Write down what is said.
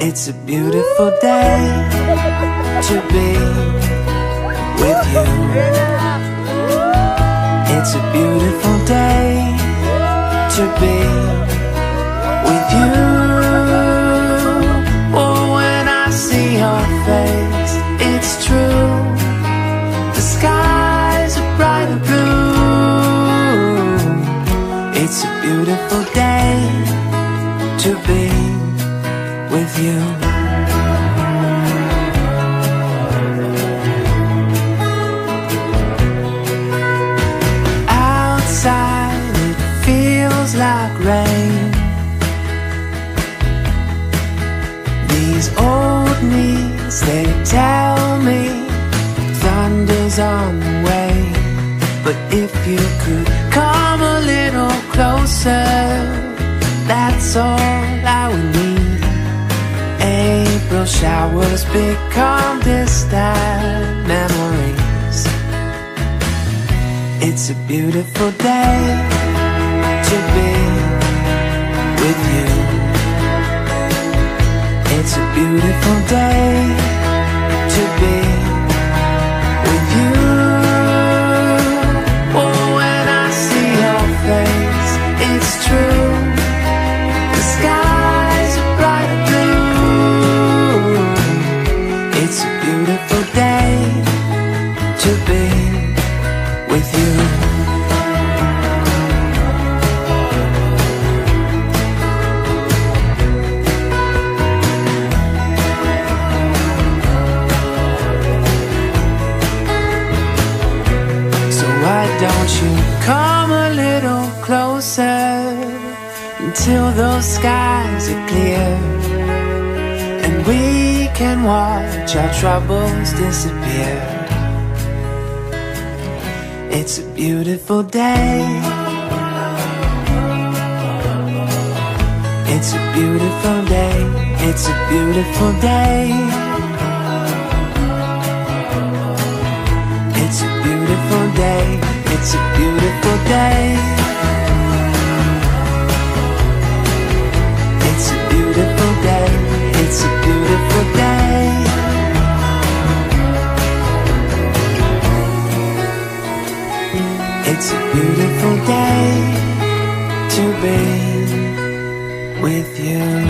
It's a beautiful day to be with you. It's a beautiful day to be with you. Oh, when I see your face, it's true. The skies are bright and blue. It's a beautiful day to be with you. Outside it feels like rain. These old knees, they tell me thunder's on the way. But if you could come a little closer, that's all I would need. April showers become distant memories. It's a beautiful day to be with you. It's a beautiful day to be with you. Oh, when I see your face, it's true. The skies are bright and blue. It's a beautiful day to be with you. So why don't you come a little closer until those skies are clear, and we can watch our troubles disappear. It's a beautiful day. It's a beautiful day. It's a beautiful day. It's a beautiful day. It's a beautiful day. It's a beautiful day. It's a beautiful day. It's a beautiful day to be with you.